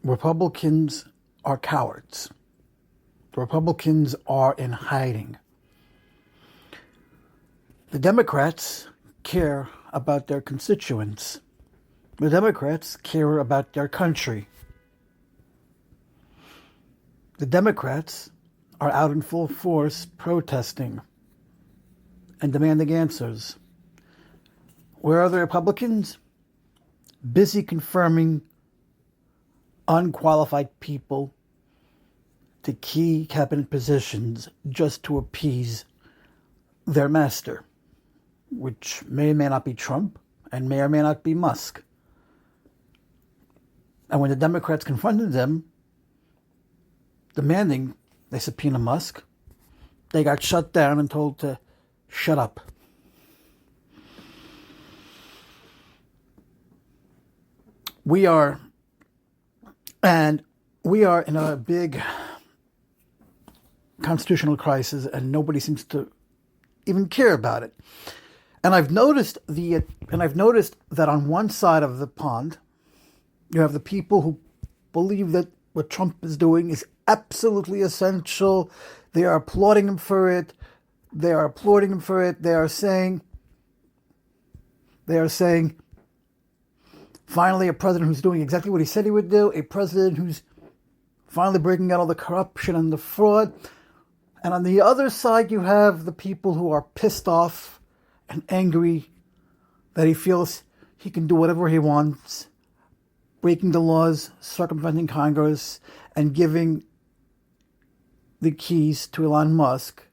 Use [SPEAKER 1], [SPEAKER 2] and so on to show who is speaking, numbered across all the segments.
[SPEAKER 1] Republicans are cowards. The Republicans are in hiding. The Democrats care about their constituents. The Democrats care about their country. The Democrats are out in full force protesting and demanding answers. Where are the Republicans? Busy confirming unqualified people to key cabinet positions just to appease their master, which may or may not be Trump and may or may not be Musk. And when the Democrats confronted them, demanding they subpoena Musk, they got shut down and told to shut up. We are in a big constitutional crisis, and nobody seems to even care about it. And I've noticed that on one side of the pond, you have the people who believe that what Trump is doing is absolutely essential. They are applauding him for it. They are saying, finally, a president who's doing exactly what he said he would do, a president who's finally breaking out all the corruption and the fraud. And on the other side, you have the people who are pissed off and angry that he feels he can do whatever he wants, breaking the laws, circumventing Congress, and giving the keys to Elon Musk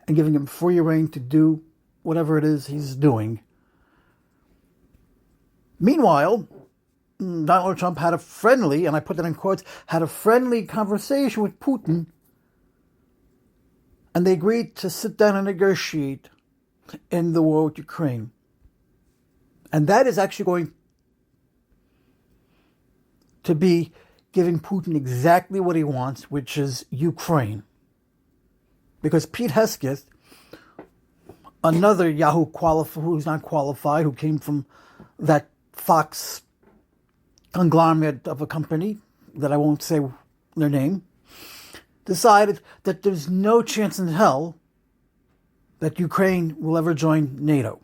[SPEAKER 1] and giving him free rein to do whatever it is he's doing. Meanwhile, Donald Trump had a friendly, and I put that in quotes, had a friendly conversation with Putin, and they agreed to sit down and negotiate to end the war with Ukraine. And that is actually going to be giving Putin exactly what he wants, which is Ukraine. Because Pete Hegseth, another Yahoo who's not qualified, who came from that Fox conglomerate of a company that I won't say their name, decided that there's no chance in hell that Ukraine will ever join NATO.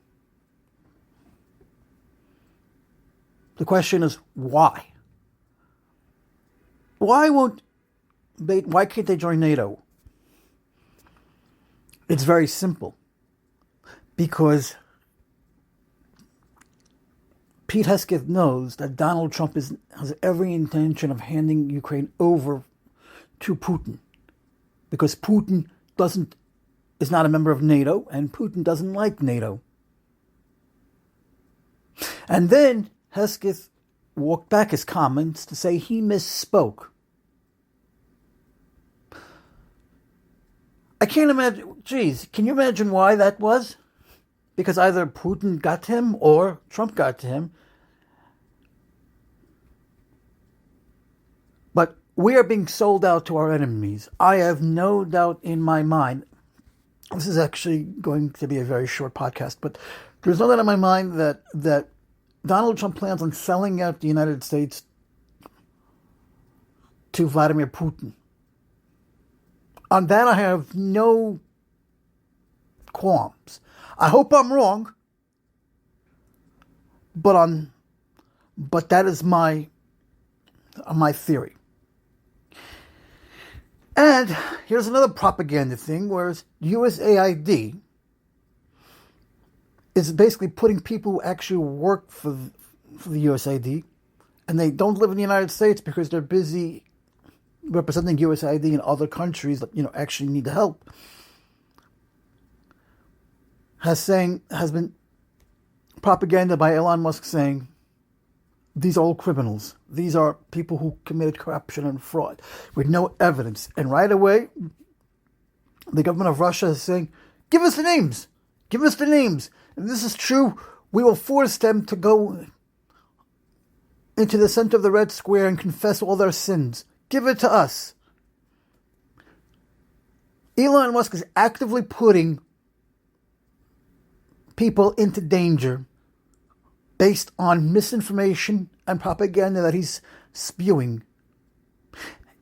[SPEAKER 1] The question is, why? Why can't they join NATO? It's very simple. Because Pete Hegseth knows that Donald Trump has every intention of handing Ukraine over to Putin. Because Putin is not a member of NATO, and Putin doesn't like NATO. And then Hegseth walked back his comments to say he misspoke. I can't imagine, can you imagine why that was? Because either Putin got to him or Trump got to him. But we are being sold out to our enemies. I have no doubt in my mind, this is actually going to be a very short podcast, but there's no doubt in my mind that Donald Trump plans on selling out the United States to Vladimir Putin. On that, I have no qualms. I hope I'm wrong, but that is my theory. And here's another propaganda thing, whereas USAID is basically putting people who actually work for the USAID, and they don't live in the United States because they're busy representing USAID in other countries that actually need the help, has been propaganda by Elon Musk saying these are all criminals. These are people who committed corruption and fraud with no evidence. And right away, the government of Russia is saying, give us the names. Give us the names. If this is true, we will force them to go into the center of the Red Square and confess all their sins. Give it to us. Elon Musk is actively putting people into danger based on misinformation and propaganda that he's spewing.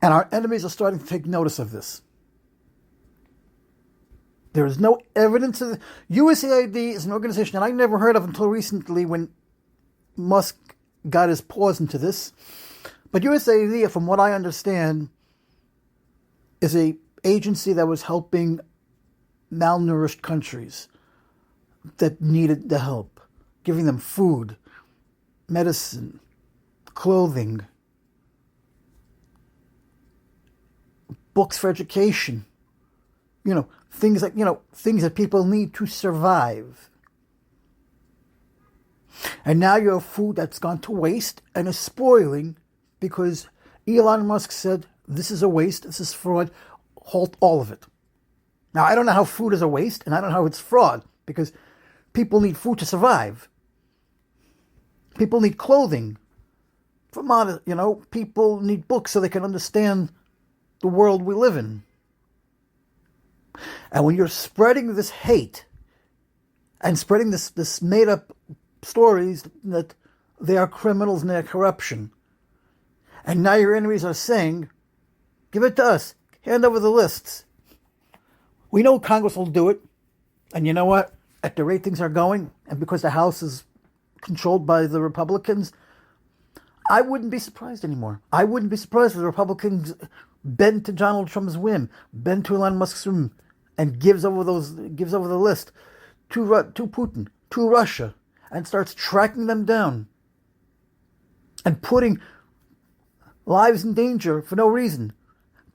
[SPEAKER 1] And our enemies are starting to take notice of this. There is no evidence of it. USAID is an organization that I never heard of until recently when Musk got his paws into this. But USAID, from what I understand, is a agency that was helping malnourished countries that needed the help, giving them food, medicine, clothing, books for education, things that people need to survive. And now you have food that's gone to waste and is spoiling because Elon Musk said, this is a waste, this is fraud, halt all of it. Now, I don't know how food is a waste, and I don't know how it's fraud, because people need food to survive. People need clothing. People need books so they can understand the world we live in. And when you're spreading this hate and spreading this made-up stories that they are criminals and they're corruption, and now your enemies are saying, give it to us, hand over the lists. We know Congress will do it. And you know what? At the rate things are going, and because the House is controlled by the Republicans, I wouldn't be surprised anymore. I wouldn't be surprised if the Republicans bend to Donald Trump's whim, bend to Elon Musk's whim, and gives over the list to Putin, to Russia, and starts tracking them down and putting lives in danger for no reason,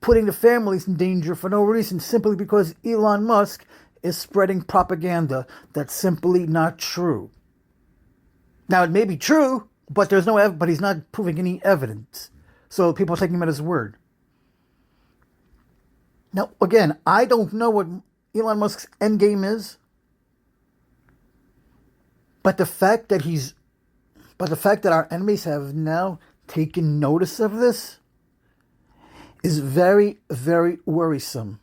[SPEAKER 1] putting the families in danger for no reason, simply because Elon Musk is spreading propaganda that's simply not true. Now, it may be true, but but he's not proving any evidence. So people are taking him at his word. Now, again, I don't know what Elon Musk's endgame is, but the fact that our enemies have now taken notice of this is very, very worrisome.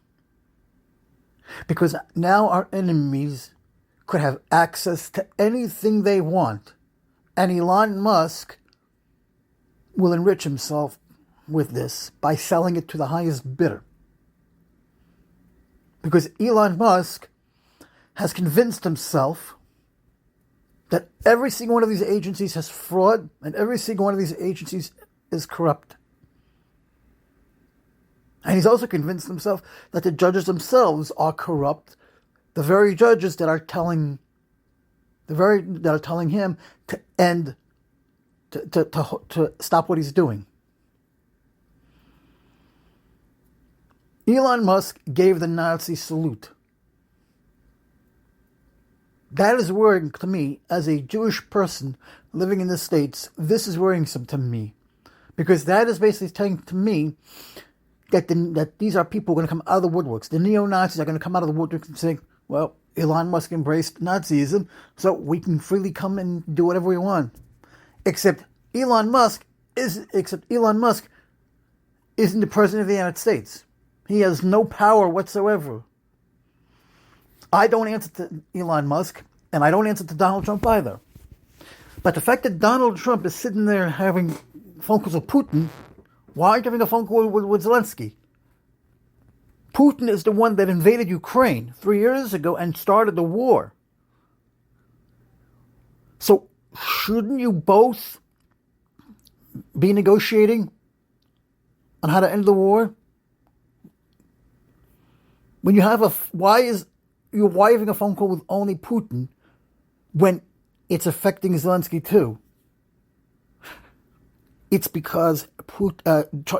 [SPEAKER 1] Because now our enemies could have access to anything they want. And Elon Musk will enrich himself with this by selling it to the highest bidder. Because Elon Musk has convinced himself that every single one of these agencies has fraud and every single one of these agencies is corrupt. And he's also convinced himself that the judges themselves are corrupt, the very judges that are telling him to end, to stop what he's doing. Elon Musk gave the Nazi salute. That is worrying to me as a Jewish person living in the States. This is worrisome to me, because that is basically telling to me that these are people going to come out of the woodworks. The neo-Nazis are going to come out of the woodworks and say, well, Elon Musk embraced Nazism, so we can freely come and do whatever we want. Except Elon Musk isn't the president of the United States. He has no power whatsoever. I don't answer to Elon Musk, and I don't answer to Donald Trump either. But the fact that Donald Trump is sitting there having phone calls with Putin, why aren't you having a phone call with Zelensky? Putin is the one that invaded Ukraine 3 years ago and started the war. So shouldn't you both be negotiating on how to end the war? When you have why are you having a phone call with only Putin when it's affecting Zelensky too? It's because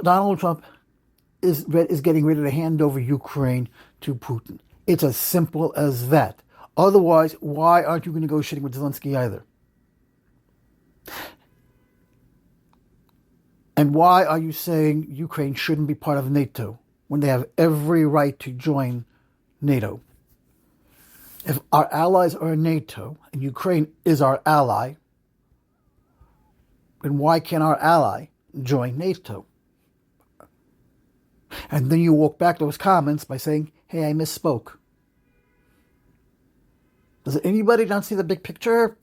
[SPEAKER 1] Donald Trump is getting ready to hand over Ukraine to Putin. It's as simple as that. Otherwise, why aren't you negotiating with Zelensky either? And why are you saying Ukraine shouldn't be part of NATO when they have every right to join NATO? If our allies are in NATO and Ukraine is our ally, then why can't our ally join NATO? And then you walk back those comments by saying, hey, I misspoke. Does anybody not see the big picture?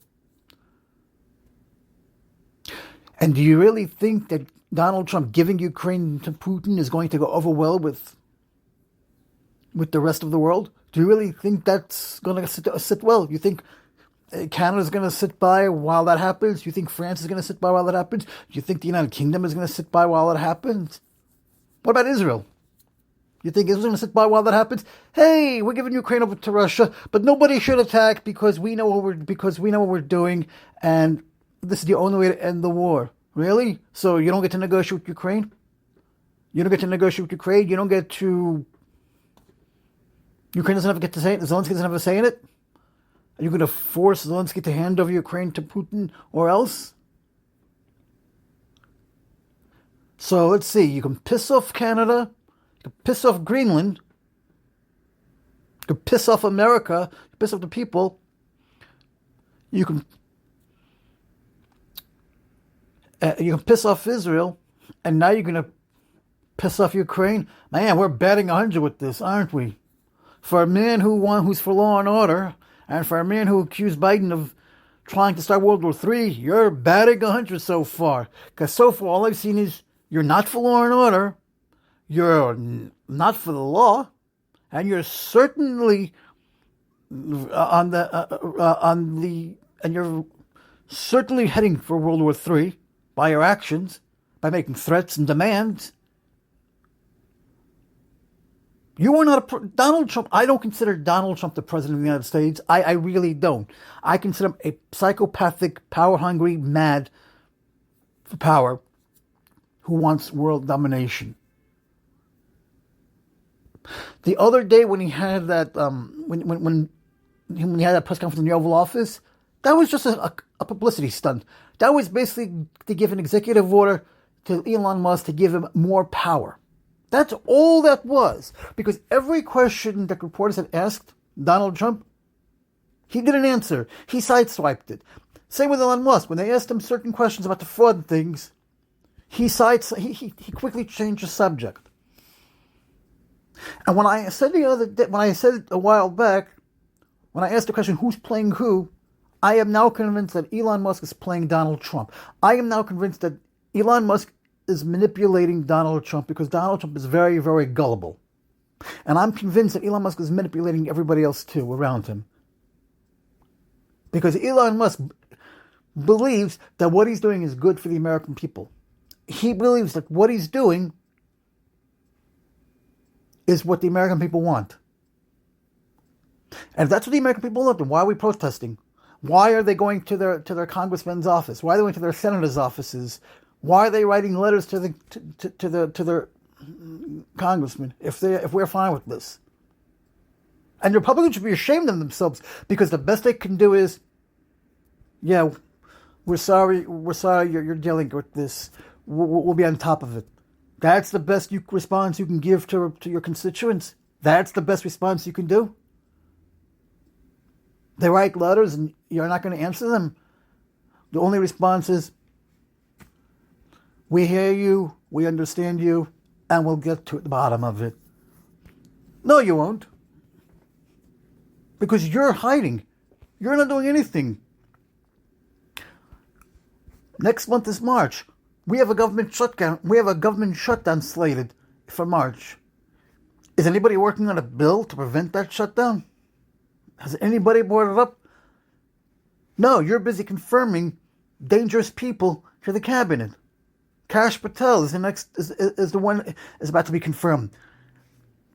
[SPEAKER 1] And do you really think that Donald Trump giving Ukraine to Putin is going to go over well with the rest of the world? Do you really think that's going to sit well? You think Canada's going to sit by while that happens? Do you think France is going to sit by while that happens? Do you think the United Kingdom is going to sit by while it happens? What about Israel? You think Israel's going to sit by while that happens? Hey, we're giving Ukraine over to Russia, but nobody should attack because we know what we're doing, and this is the only way to end the war. Really? So you don't get to negotiate with Ukraine? You don't get to negotiate with Ukraine? You don't get to... Ukraine doesn't have to get to say it? Zelensky doesn't have a say in it? Are you going to force Zelensky to hand over Ukraine to Putin or else? So let's see. You can piss off Canada. You can piss off Greenland. You can piss off America. Piss off the people. You can piss off Israel. And now you're going to piss off Ukraine. Man, we're batting 100 with this, aren't we? For a man who's for law and order, and for a man who accused Biden of trying to start World War III, you're batting 100 so far. Because so far, all I've seen is you're not for law and order, you're not for the law, and you're certainly and you're certainly heading for World War III by your actions, by making threats and demands. You are not Donald Trump. I don't consider Donald Trump the president of the United States. I really don't. I consider him a psychopathic, power-hungry, mad for power who wants world domination. The other day when he had that when he had that press conference in the Oval Office, that was just a publicity stunt. That was basically to give an executive order to Elon Musk to give him more power. That's all that was. Because every question that reporters had asked Donald Trump, he didn't answer. He sideswiped it. Same with Elon Musk. When they asked him certain questions about the fraud and things, he quickly changed the subject. And when I said it a while back, when I asked the question, who's playing who, I am now convinced that Elon Musk is playing Donald Trump. I am now convinced that Elon Musk is manipulating Donald Trump because Donald Trump is very, very gullible. And I'm convinced that Elon Musk is manipulating everybody else too around him. Because Elon Musk believes that what he's doing is good for the American people. He believes that what he's doing is what the American people want. And if that's what the American people want, then why are we protesting? Why are they going to their congressman's office? Why are they going to their senators' offices? Why are they writing letters to their congressmen if we're fine with this? And Republicans should be ashamed of themselves because the best they can do is, yeah, we're sorry you're dealing with this. We'll be on top of it. That's the best response you can give to your constituents. That's the best response you can do. They write letters and you're not going to answer them. The only response is, we hear you, we understand you, and we'll get to the bottom of it. No, you won't. Because you're hiding. You're not doing anything. Next month is March. We have a government shutdown slated for March. Is anybody working on a bill to prevent that shutdown? Has anybody brought it up? No, you're busy confirming dangerous people to the cabinet. Kash Patel is is about to be confirmed.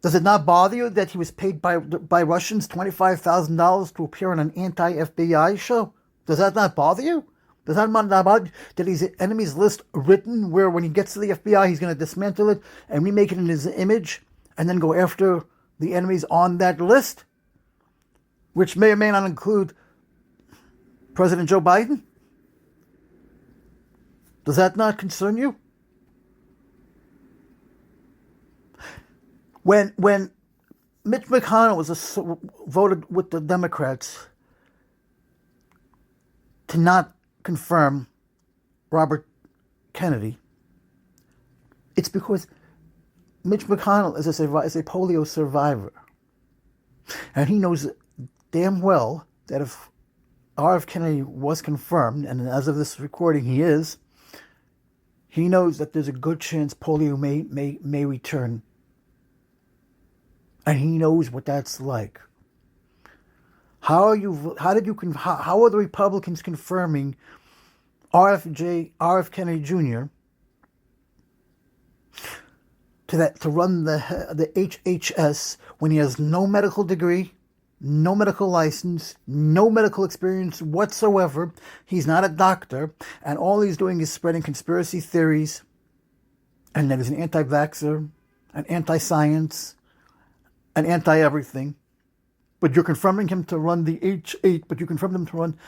[SPEAKER 1] Does it not bother you that he was paid by Russians $25,000 to appear on an anti-FBI show? Does that not bother you? Does that not bother you that his enemies list written where when he gets to the FBI he's going to dismantle it and remake it in his image and then go after the enemies on that list? Which may or may not include President Joe Biden? Does that not concern you? When Mitch McConnell was voted with the Democrats to not confirm Robert Kennedy, it's because Mitch McConnell is a polio survivor. And he knows damn well that if R.F. Kennedy was confirmed, and as of this recording he is, He knows that there's a good chance polio may return. And he knows what that's like. How are the Republicans confirming RF Kennedy Jr. to run the HHS when he has no medical degree, no medical license, no medical experience whatsoever? He's not a doctor, and all he's doing is spreading conspiracy theories, and that he's an anti-vaxxer, an anti-science, an anti-everything. But you're confirming him to run the H8, but you confirmed him to run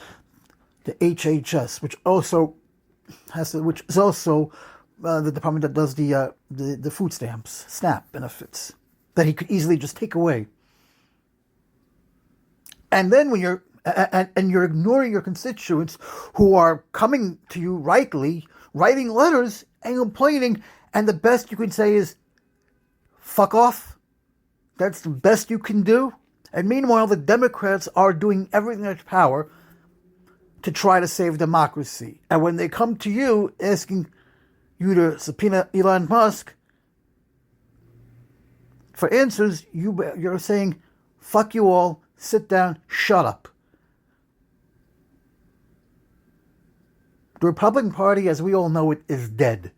[SPEAKER 1] the HHS, which is also the department that does the food stamps, SNAP benefits, that he could easily just take away. And then when you're ignoring your constituents who are coming to you rightly, writing letters and complaining, and the best you can say is, fuck off. That's the best you can do. And meanwhile, the Democrats are doing everything in their power to try to save democracy. And when they come to you asking you to subpoena Elon Musk for answers, you're saying, fuck you all, sit down, shut up. The Republican Party, as we all know it, is dead.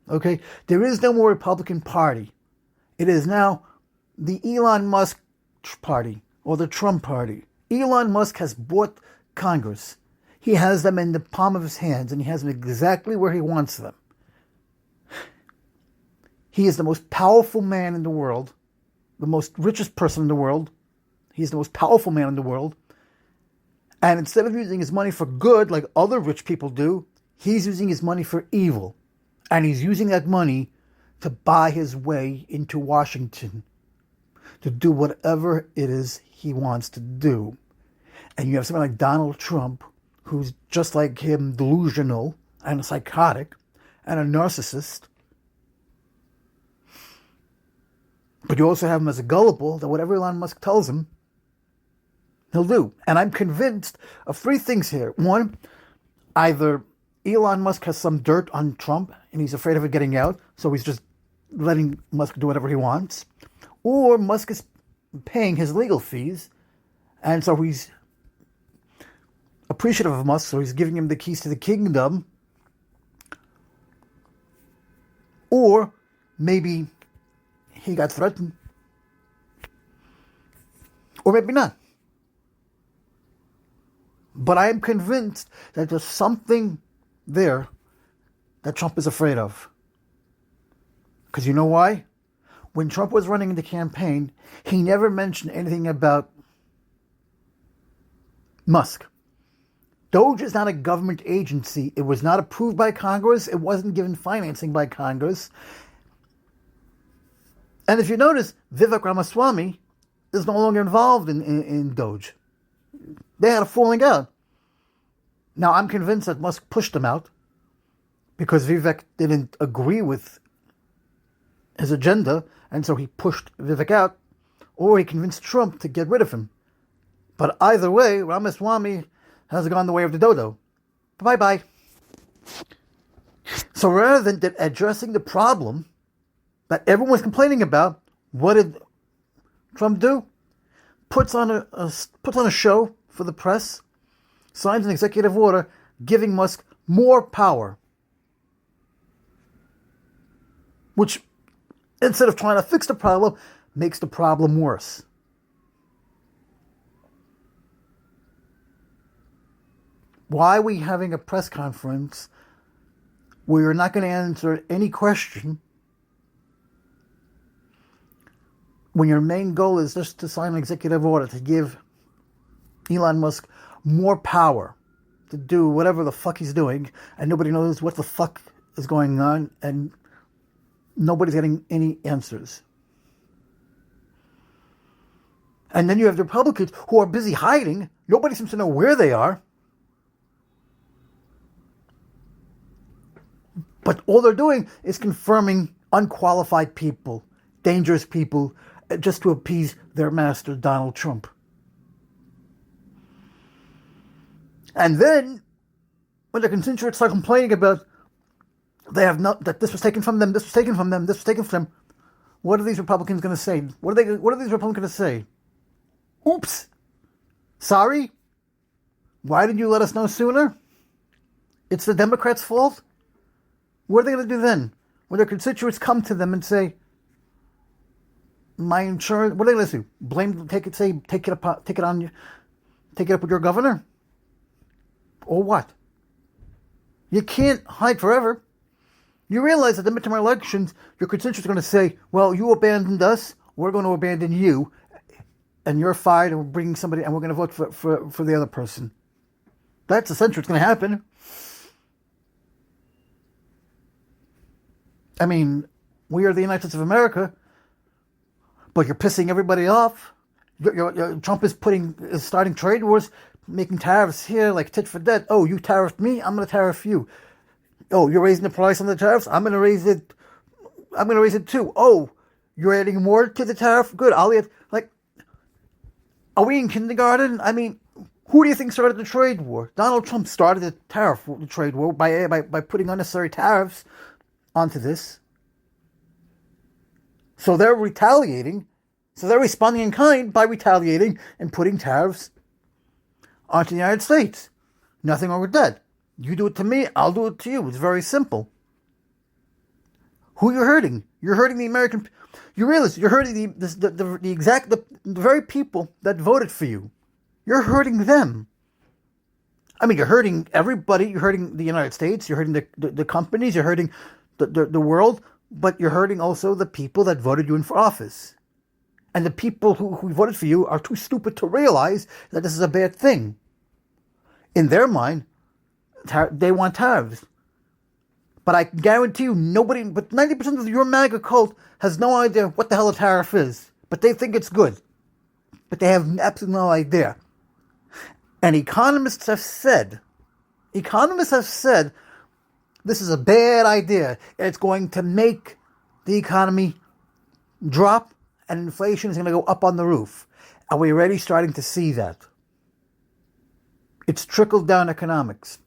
[SPEAKER 1] Okay? There is no more Republican Party. It is now the Elon Musk Party, or the Trump Party. Elon Musk has bought Congress. He has them in the palm of his hands, and he has them exactly where he wants them. He is the most powerful man in the world, the most richest person in the world. He's the most powerful man in the world. And instead of using his money for good, like other rich people do, he's using his money for evil. And he's using that money to buy his way into Washington, to do whatever it is he wants to do. And you have someone like Donald Trump, who's just like him, delusional and a psychotic and a narcissist. But you also have him as a gullible, that whatever Elon Musk tells him, he'll do. And I'm convinced of three things here. One, either Elon Musk has some dirt on Trump and he's afraid of it getting out, so he's just letting Musk do whatever he wants. Or Musk is paying his legal fees, and so he's appreciative of Musk, so he's giving him the keys to the kingdom. Or maybe he got threatened. Or maybe not. But I am convinced that there's something there that Trump is afraid of. Because you know why? When Trump was running the campaign, he never mentioned anything about Musk. Doge is not a government agency. It was not approved by Congress. It wasn't given financing by Congress. And if you notice, Vivek Ramaswamy is no longer involved in Doge. They had a falling out. Now, I'm convinced that Musk pushed him out because Vivek didn't agree with his agenda, and so he pushed Vivek out, or he convinced Trump to get rid of him. But either way, Ramaswamy has gone the way of the dodo. Bye-bye. So rather than addressing the problem that everyone's complaining about, what did Trump do? Puts on a show for the press, signs an executive order giving Musk more power, which, instead of trying to fix the problem, makes the problem worse. Why are we having a press conference where you're not going to answer any question when your main goal is just to sign an executive order to give Elon Musk more power to do whatever the fuck he's doing, and nobody knows what the fuck is going on, and nobody's getting any answers? And then you have the Republicans who are busy hiding. Nobody seems to know where they are. But all they're doing is confirming unqualified people, dangerous people, just to appease their master, Donald Trump. And then, when the constituents start complaining about They have not that this was taken from them. This was taken from them. This was taken from them. What are these Republicans going to say? What are these Republicans going to say? Oops. Sorry. Why didn't you let us know sooner? It's the Democrats' fault. What are they going to do then? When their constituents come to them and say, "My insurance," what are they going to do? Blame, take it up with your governor, or what? You can't hide forever. You realize that the midterm elections, your constituents are going to say, "Well, you abandoned us. We're going to abandon you, and you're fired, and we're bringing somebody, and we're going to vote for the other person." That's essentially what's going to happen. I mean, we are the United States of America, but you're pissing everybody off. Trump is starting trade wars, making tariffs here like tit for tat. Oh, you tariffed me, I'm going to tariff you. Oh, you're raising the price on the tariffs, I'm going to raise it. I'm going to raise it too. Oh, you're adding more to the tariff. Good, I'll add. Like, are we in kindergarten? I mean, who do you think started the trade war? Donald Trump started the trade war by putting unnecessary tariffs onto this. So they're retaliating. So they're responding in kind by retaliating and putting tariffs onto the United States. Nothing wrong with that. You do it to me, I'll do it to you. It's very simple. Who you're hurting? You're hurting the American. You realize you're hurting the very people that voted for you. You're hurting them. I mean, you're hurting everybody. You're hurting the United States. You're hurting the companies. You're hurting the world. But you're hurting also the people that voted you in for office. And the people who voted for you are too stupid to realize that this is a bad thing. In their mind, they want tariffs. But I guarantee you, nobody, but 90% of your MAGA cult has no idea what the hell a tariff is. But they think it's good. But they have absolutely no idea. And economists have said, this is a bad idea. It's going to make the economy drop and inflation is going to go up on the roof. Are we already starting to see that? It's trickle-down economics.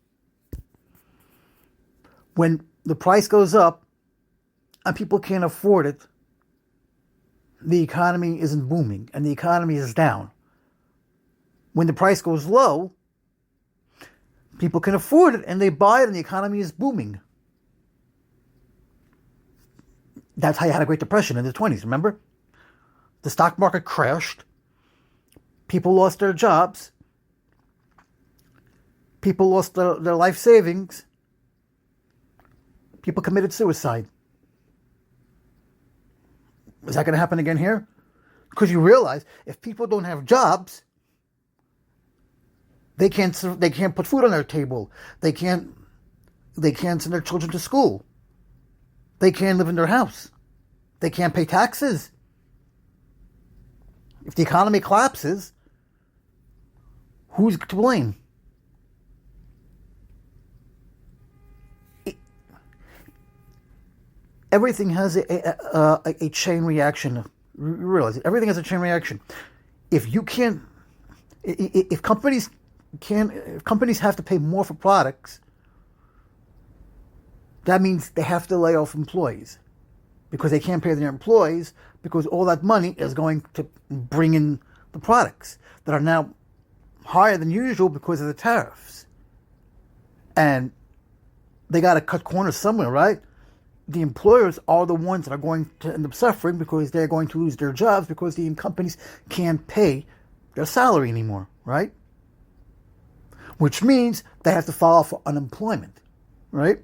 [SPEAKER 1] When the price goes up and people can't afford it, the economy isn't booming and the economy is down. When the price goes low, people can afford it and they buy it and the economy is booming. That's how you had a Great Depression in the 1920s, remember? The stock market crashed. People lost their jobs. People lost their life savings. People committed suicide. Is that going to happen again here? Because you realize if people don't have jobs, they can't put food on their table. They can't send their children to school. They can't live in their house. They can't pay taxes. If the economy collapses, who's to blame? Everything has a chain reaction. You realize it. Everything has a chain reaction. If companies have to pay more for products, that means they have to lay off employees because they can't pay their employees because all that money is going to bring in the products that are now higher than usual because of the tariffs. And they got to cut corners somewhere, right? The employers are the ones that are going to end up suffering because they're going to lose their jobs because the companies can't pay their salary anymore, right? Which means they have to file for unemployment, right?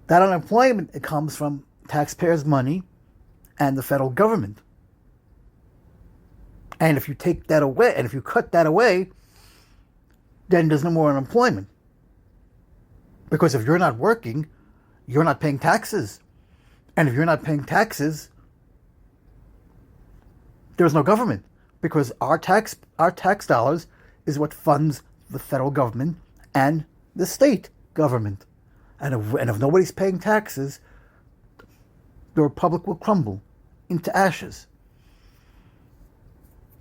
[SPEAKER 1] That unemployment, it comes from taxpayers' money and the federal government. And if you take that away, and if you cut that away, then there's no more unemployment. Because if you're not working, you're not paying taxes. And if you're not paying taxes, there's no government. Because our tax dollars is what funds the federal government and the state government. And if nobody's paying taxes, the republic will crumble into ashes.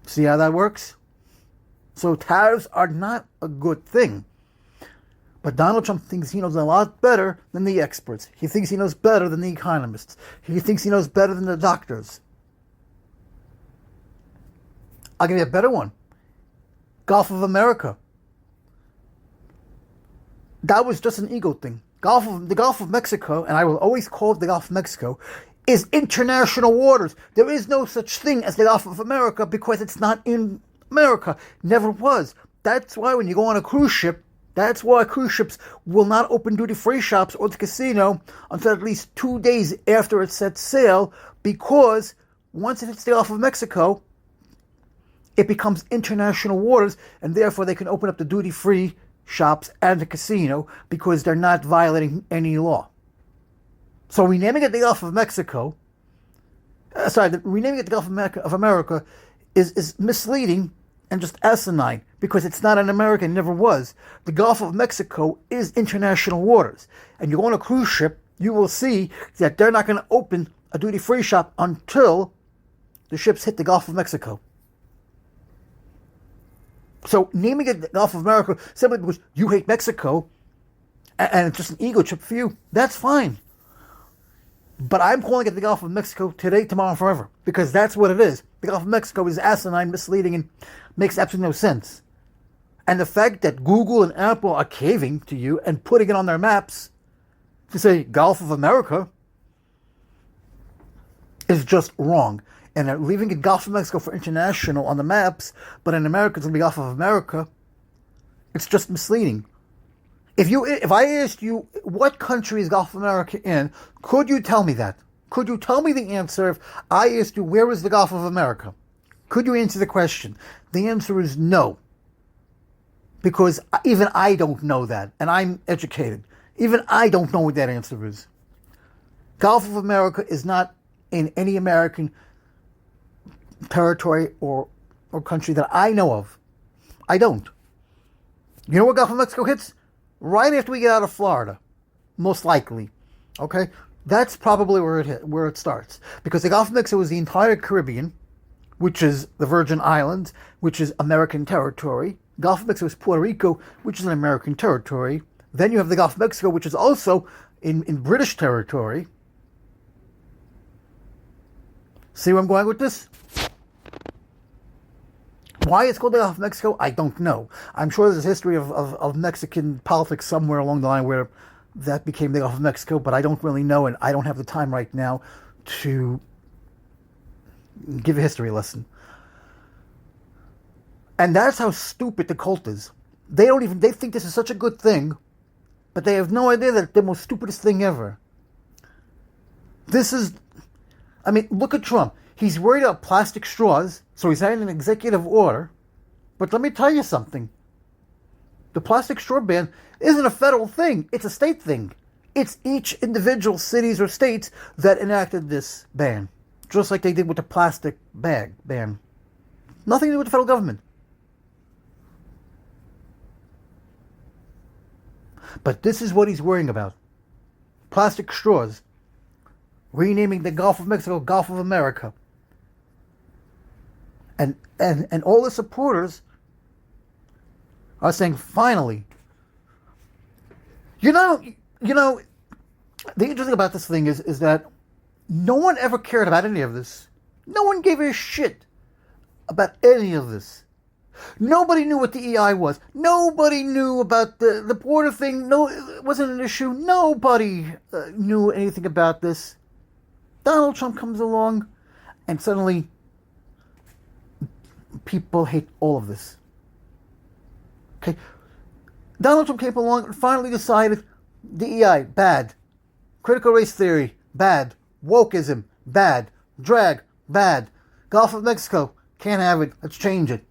[SPEAKER 1] See how that works? So tariffs are not a good thing. But Donald Trump thinks he knows a lot better than the experts. He thinks he knows better than the economists. He thinks he knows better than the doctors. I'll give you a better one. Gulf of America. That was just an ego thing. The Gulf of Mexico, and I will always call it the Gulf of Mexico, is international waters. There is no such thing as the Gulf of America because it's not in America. Never was. That's why when you go on a cruise ship, that's why cruise ships will not open duty-free shops or the casino until at least 2 days after it sets sail, because once it hits the Gulf of Mexico, it becomes international waters, and therefore they can open up the duty-free shops and the casino because they're not violating any law. So renaming it the Gulf of Mexico, renaming it the Gulf of America is misleading and just asinine because it's not an American, never was. The Gulf of Mexico is international waters. And you go on a cruise ship, you will see that they're not going to open a duty-free shop until the ships hit the Gulf of Mexico. So naming it the Gulf of America simply because you hate Mexico and it's just an ego trip for you, that's fine. But I'm calling it the Gulf of Mexico today, tomorrow, and forever, because that's what it is. The Gulf of Mexico is asinine, misleading, and makes absolutely no sense. And the fact that Google and Apple are caving to you and putting it on their maps to say Gulf of America is just wrong. And they're leaving it Gulf of Mexico for international on the maps, but in America it's going to be Gulf of America. It's just misleading. If I asked you what country is Gulf of America in, could you tell me that? Could you tell me the answer if I asked you where is the Gulf of America? Could you answer the question? The answer is no. Because even I don't know that, and I'm educated. Even I don't know what that answer is. Gulf of America is not in any American territory or country that I know of. I don't. You know where Gulf of Mexico hits? Right after we get out of Florida, most likely. Okay, that's probably where it starts, because the Gulf of Mexico is the entire Caribbean, which is the Virgin Islands, which is American territory. Gulf of Mexico is Puerto Rico, which is an American territory. Then you have the Gulf of Mexico, which is also in British territory. See where I'm going with this? Why it's called the Gulf of Mexico, I don't know. I'm sure there's a history of Mexican politics somewhere along the line where that became the Gulf of Mexico, but I don't really know, and I don't have the time right now to give a history lesson. And that's how stupid the cult is. They think this is such a good thing, but they have no idea that it's the most stupidest thing ever. Look at Trump. He's worried about plastic straws, so he's had an executive order. But let me tell you something. The plastic straw ban isn't a federal thing. It's a state thing. It's each individual cities or states that enacted this ban. Just like they did with the plastic bag ban. Nothing to do with the federal government. But this is what he's worrying about. Plastic straws. Renaming the Gulf of Mexico Gulf of America. And all the supporters are saying, finally. You know, the interesting about this thing is that no one ever cared about any of this. No one gave a shit about any of this. Nobody knew what the EI was. Nobody knew about the border thing. No, it wasn't an issue. Nobody knew anything about this. Donald Trump comes along, and suddenly people hate all of this. Okay, Donald Trump came along and finally decided DEI, bad. Critical race theory, bad. Wokeism, bad. Drag, bad. Gulf of Mexico, can't have it. Let's change it.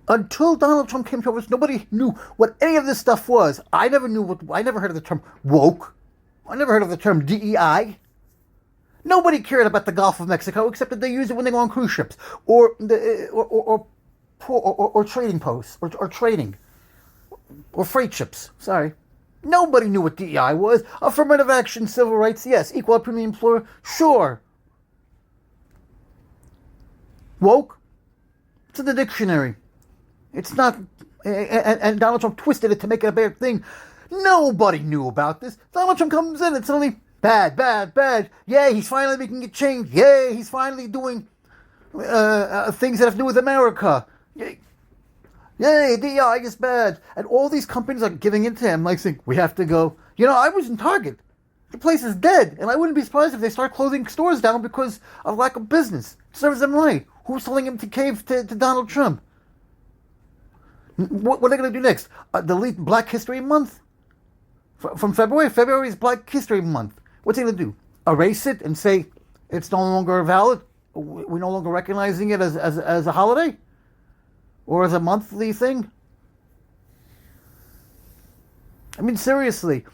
[SPEAKER 1] Until Donald Trump came to office, nobody knew what any of this stuff was. I never heard of the term woke. I never heard of the term DEI. Nobody cared about the Gulf of Mexico except that they use it when they go on cruise ships or trading posts or trading or freight ships. Sorry, nobody knew what DEI was. Affirmative action, civil rights, yes. Equal opportunity employer, sure. Woke, it's in the dictionary. It's not and Donald Trump twisted it to make it a bad thing. Nobody knew about this. Donald Trump comes in and suddenly, bad, bad, bad. Yay, he's finally making a change. Yay, he's finally doing things that have to do with America. Yay, DEI is bad. And all these companies are giving in to him, like saying, we have to go. I was in Target. The place is dead. And I wouldn't be surprised if they start closing stores down because of lack of business. Serves them right. Who's telling him to cave to Donald Trump? What are they going to do next? Delete Black History Month? From February? February is Black History Month. What's he going to do? Erase it and say it's no longer valid? We're no longer recognizing it as a holiday? Or as a monthly thing? I mean, seriously.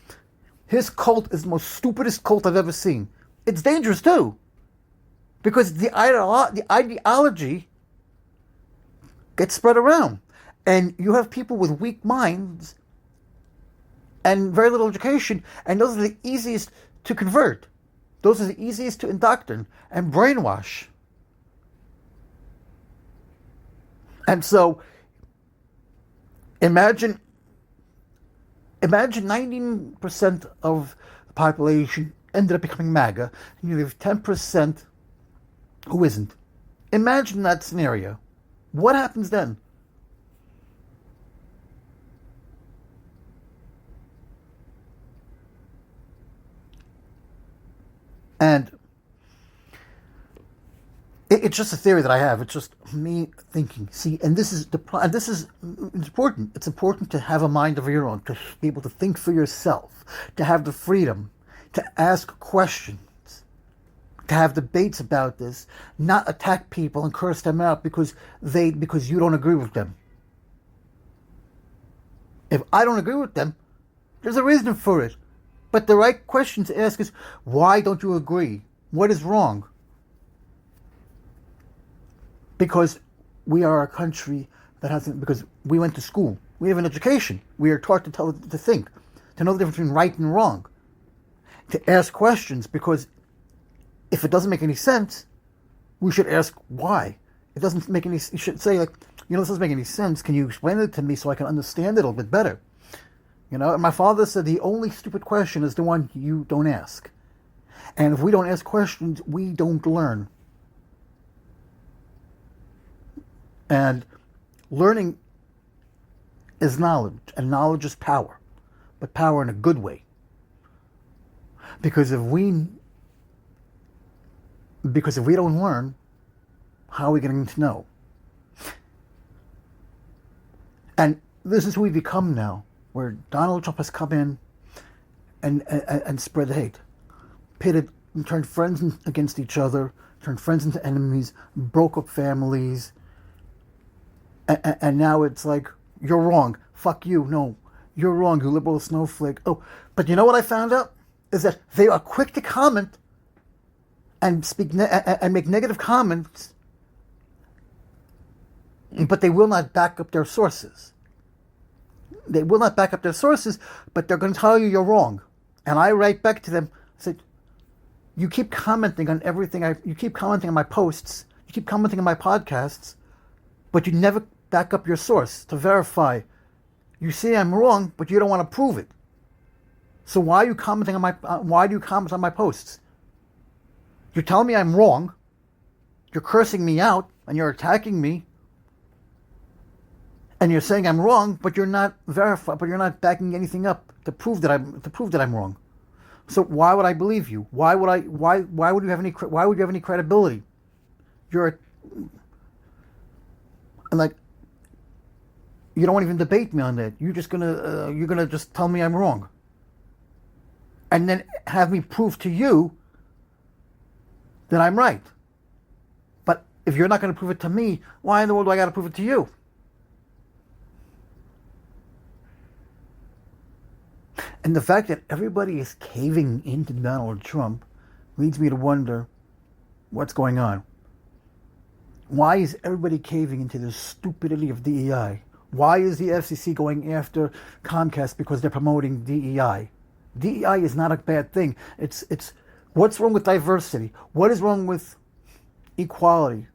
[SPEAKER 1] His cult is the most stupidest cult I've ever seen. It's dangerous, too. Because the ideology gets spread around. And you have people with weak minds and very little education, and those are the easiest to convert. Those are the easiest to indoctrinate and brainwash. And so, imagine 19% of the population ended up becoming MAGA, and you have 10% who isn't. Imagine that scenario. What happens then? And it's just a theory that I have. It's just me thinking. See, and this is important. It's important to have a mind of your own, to be able to think for yourself, to have the freedom to ask questions, to have debates about this, not attack people and curse them out because you don't agree with them. If I don't agree with them, there's a reason for it. But the right question to ask is, why don't you agree? What is wrong? Because we are a country that hasn't, because we went to school. We have an education. We are taught to think, to know the difference between right and wrong. To ask questions, because if it doesn't make any sense, we should ask why. It doesn't make any, you should say like, this doesn't make any sense. Can you explain it to me so I can understand it a little bit better? And my father said the only stupid question is the one you don't ask. And if we don't ask questions, we don't learn. And learning is knowledge, and knowledge is power, but power in a good way. Because if we don't learn, how are we going to know? And this is who we become now, where Donald Trump has come in and spread hate, pitted, and turned friends against each other, turned friends into enemies, broke up families, and now it's like, you're wrong, fuck you, no, you're wrong, you liberal snowflake. Oh, but you know what I found out? Is that they are quick to comment and and make negative comments, but they will not back up their sources. They will not back up their sources, but they're going to tell you you're wrong. And I write back to them, I said, you keep commenting on everything, you keep commenting on my posts, you keep commenting on my podcasts, but you never back up your source to verify. You say I'm wrong, but you don't want to prove it. So why are you commenting on why do you comment on my posts? You're telling me I'm wrong, you're cursing me out, and you're attacking me, and you're saying I'm wrong, but you're not but you're not backing anything up to prove that I'm wrong. So why would I believe you? Why would you have any credibility? You don't even debate me on that. You're gonna just tell me I'm wrong, and then have me prove to you that I'm right. But if you're not going to prove it to me, why in the world do I got to prove it to you? And the fact that everybody is caving into Donald Trump leads me to wonder what's going on. Why is everybody caving into the stupidity of DEI? Why is the FCC going after Comcast because they're promoting DEI? DEI is not a bad thing. It's what's wrong with diversity? What is wrong with equality?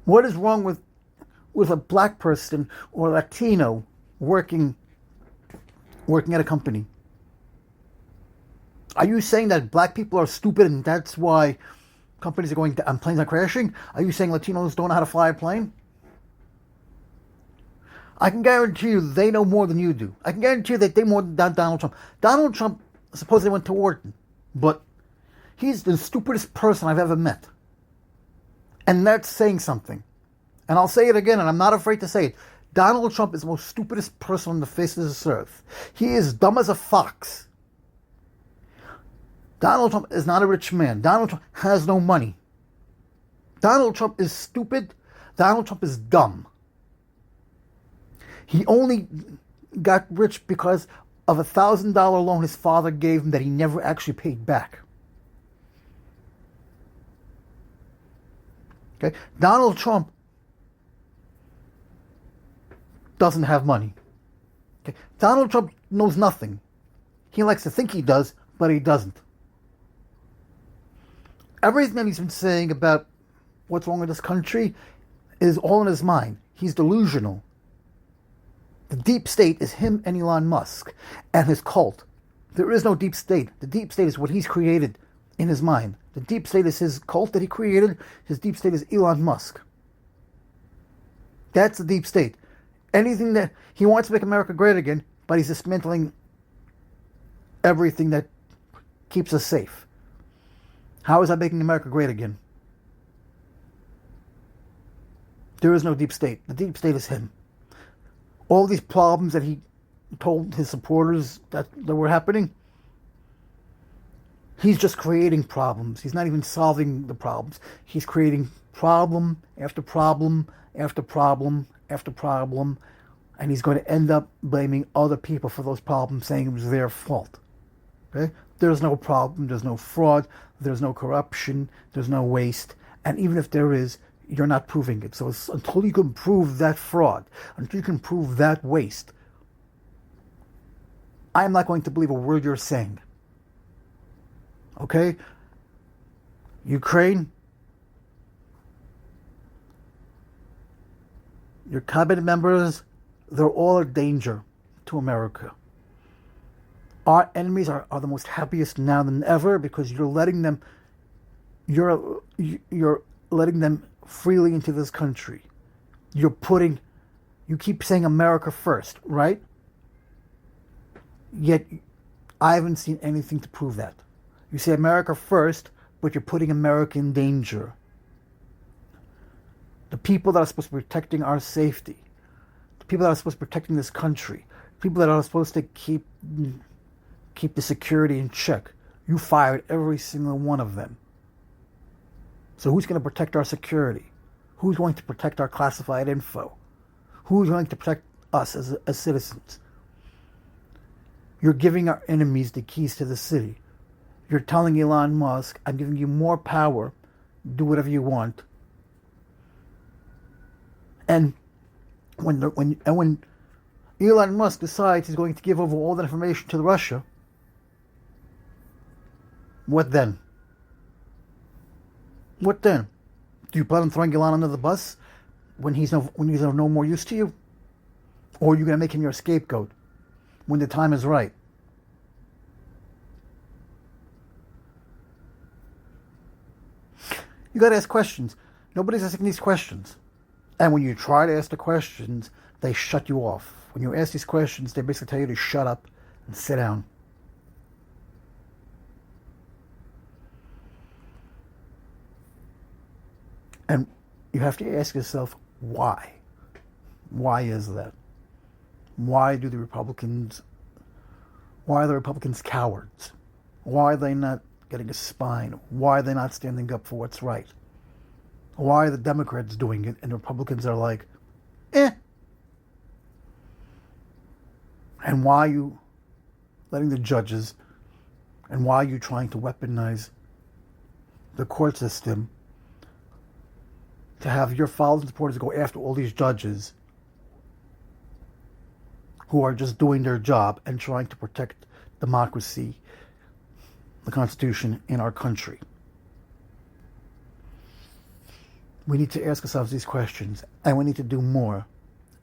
[SPEAKER 1] What is wrong with with a black person or Latino working at a company? Are you saying that black people are stupid and that's why companies are going down and planes are crashing? Are you saying Latinos don't know how to fly a plane? I can guarantee you they know more than you do. I can guarantee you that they know more than Donald Trump. Donald Trump supposedly went to Wharton, but he's the stupidest person I've ever met. And that's saying something. And I'll say it again, and I'm not afraid to say it. Donald Trump is the most stupidest person on the face of this earth. He is dumb as a fox. Donald Trump is not a rich man. Donald Trump has no money. Donald Trump is stupid. Donald Trump is dumb. He only got rich because of a $1,000 loan his father gave him that he never actually paid back. Okay? Donald Trump doesn't have money. Okay? Donald Trump knows nothing. He likes to think he does, but he doesn't. Everything that he's been saying about what's wrong with this country is all in his mind. He's delusional. The deep state is him and Elon Musk and his cult. There is no deep state. The deep state is what he's created in his mind. The deep state is his cult that he created. His deep state is Elon Musk. That's the deep state. Anything that he wants to make America great again, but he's dismantling everything that keeps us safe. How is that making America great again? There is no deep state. The deep state is him. All these problems that he told his supporters that were happening, he's just creating problems. He's not even solving the problems. He's creating problem after problem after problem after problem, and he's going to end up blaming other people for those problems, saying it was their fault. Okay? There's no problem, there's no fraud, there's no corruption, there's no waste, and even if there is, you're not proving it. So until you can prove that fraud, until you can prove that waste, I'm not going to believe a word you're saying. Okay? Ukraine, your cabinet members, they're all a danger to America. Our enemies are the most happiest now than ever because you're letting them freely into this country. You keep saying America first, right? Yet I haven't seen anything to prove that. You say America first, but you're putting America in danger. The people that are supposed to be protecting our safety, the people that are supposed to be protecting this country, people that are supposed to keep the security in check, you fired every single one of them. So who's going to protect our security? Who's going to protect our classified info? Who's going to protect us as citizens? You're giving our enemies the keys to the city. You're telling Elon Musk, I'm giving you more power, do whatever you want. And when Elon Musk decides he's going to give over all that information to Russia, what then? What then? Do you plan on throwing Elon under the bus when he's of no more use to you? Or are you going to make him your scapegoat when the time is right? You got to ask questions. Nobody's asking these questions. And when you try to ask the questions, they shut you off. When you ask these questions, they basically tell you to shut up and sit down. And you have to ask yourself, why? Why is that? Why are the Republicans cowards? Why are they not getting a spine? Why are they not standing up for what's right? Why are the Democrats doing it and the Republicans are like, eh? And why are you letting the judges, and why are you trying to weaponize the court system to have your followers and supporters go after all these judges who are just doing their job and trying to protect democracy, the Constitution in our country? We need to ask ourselves these questions, and we need to do more,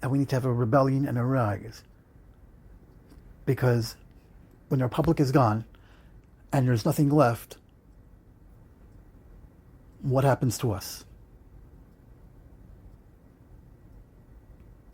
[SPEAKER 1] and we need to have a rebellion and a rise. Because when the Republic is gone, and there's nothing left, what happens to us?